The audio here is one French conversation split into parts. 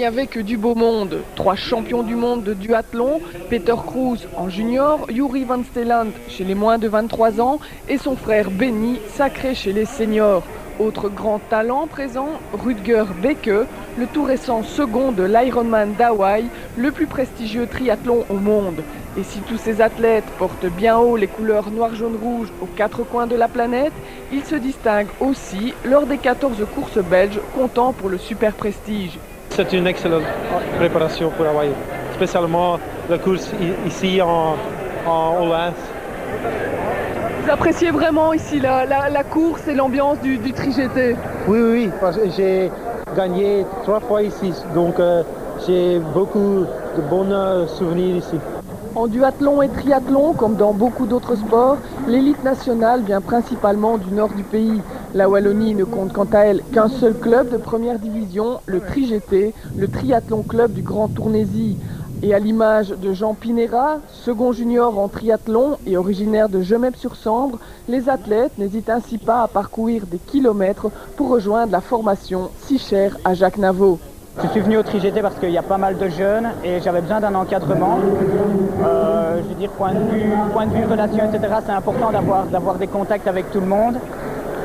n'y avait que du beau monde. 3 champions du monde de duathlon, Peter Kruse en junior, Yuri Van Steeland chez les moins de 23 ans et son frère Benny, sacré chez les seniors. Autre grand talent présent, Rutger Beke, le tout récent second de l'Ironman d'Hawaï, le plus prestigieux triathlon au monde. Et si tous ces athlètes portent bien haut les couleurs noir, jaune, rouge aux 4 coins de la planète, ils se distinguent aussi lors des 14 courses belges comptant pour le super prestige. C'est une excellente préparation pour Hawaï, spécialement la course ici en Hollande. Vous appréciez vraiment ici la course et l'ambiance du tri-GT? Oui, parce que j'ai gagné 3 fois ici, donc j'ai beaucoup de bons souvenirs ici. En duathlon et triathlon, comme dans beaucoup d'autres sports, l'élite nationale vient principalement du nord du pays. La Wallonie ne compte quant à elle qu'un seul club de première division, le tri-GT, le triathlon club du Grand Tournaisis. Et à l'image de Jean Pinera, second junior en triathlon et originaire de Gemep-sur-Sambre, les athlètes n'hésitent ainsi pas à parcourir des kilomètres pour rejoindre la formation si chère à Jacques Navaud. Je suis venu au tri-GT parce qu'il y a pas mal de jeunes et j'avais besoin d'un encadrement. Je veux dire, point de vue relation, etc., c'est important d'avoir des contacts avec tout le monde.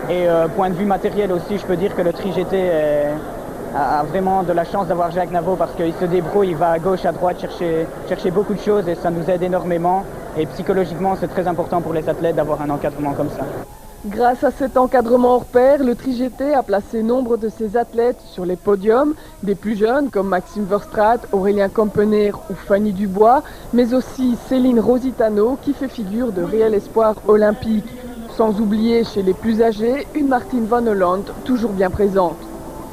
Et point de vue matériel aussi, je peux dire que le tri-GT a vraiment de la chance d'avoir Jacques Navaud parce qu'il se débrouille, il va à gauche, à droite chercher beaucoup de choses et ça nous aide énormément. Et psychologiquement, c'est très important pour les athlètes d'avoir un encadrement comme ça. Grâce à cet encadrement hors pair, le tri-GT a placé nombre de ses athlètes sur les podiums, des plus jeunes comme Maxime Verstraete, Aurélien Compener ou Fanny Dubois, mais aussi Céline Rositano qui fait figure de réel espoir olympique. Sans oublier chez les plus âgés, une Martine Van Holland toujours bien présente.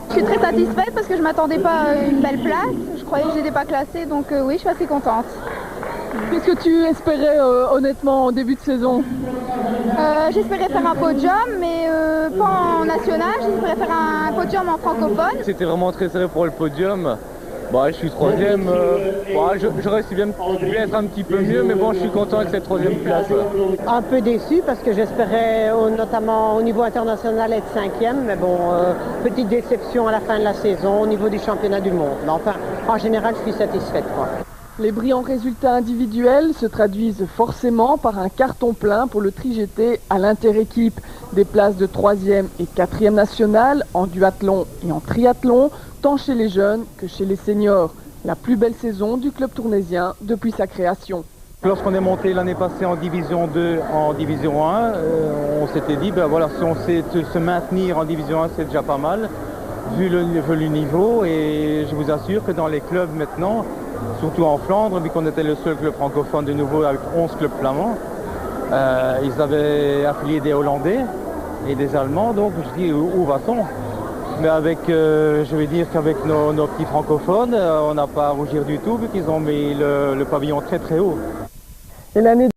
Je suis très satisfaite parce que je ne m'attendais pas à une belle place. Je croyais que je n'étais pas classée, donc oui, je suis assez contente. Qu'est-ce que tu espérais honnêtement en début de saison? J'espérais faire un podium, mais pas en national, j'espérais faire un podium en francophone. C'était vraiment très serré pour le podium. Je suis 3e. J'aurais bien pu être un petit peu mieux, mais bon, je suis content avec cette 3e place. Un peu déçu parce que j'espérais notamment au niveau international être 5e, mais bon, petite déception à la fin de la saison au niveau du championnat du monde. Mais enfin, en général, je suis satisfaite, quoi. Les brillants résultats individuels se traduisent forcément par un carton plein pour le tri-GT à l'inter-équipe. Des places de 3e et 4e nationale en duathlon et en triathlon, tant chez les jeunes que chez les seniors. La plus belle saison du club tournaisien depuis sa création. Lorsqu'on est monté l'année passée en division 2, en division 1, on s'était dit, si on sait se maintenir en division 1, c'est déjà pas mal, vu le niveau. Et je vous assure que dans les clubs maintenant, surtout en Flandre, vu qu'on était le seul club francophone de nouveau avec 11 clubs flamands, ils avaient affilié des Hollandais et des Allemands, donc je dis où va-t-on? Mais je vais dire qu'avec nos petits francophones, on n'a pas à rougir du tout vu qu'ils ont mis le pavillon très très haut. Et l'année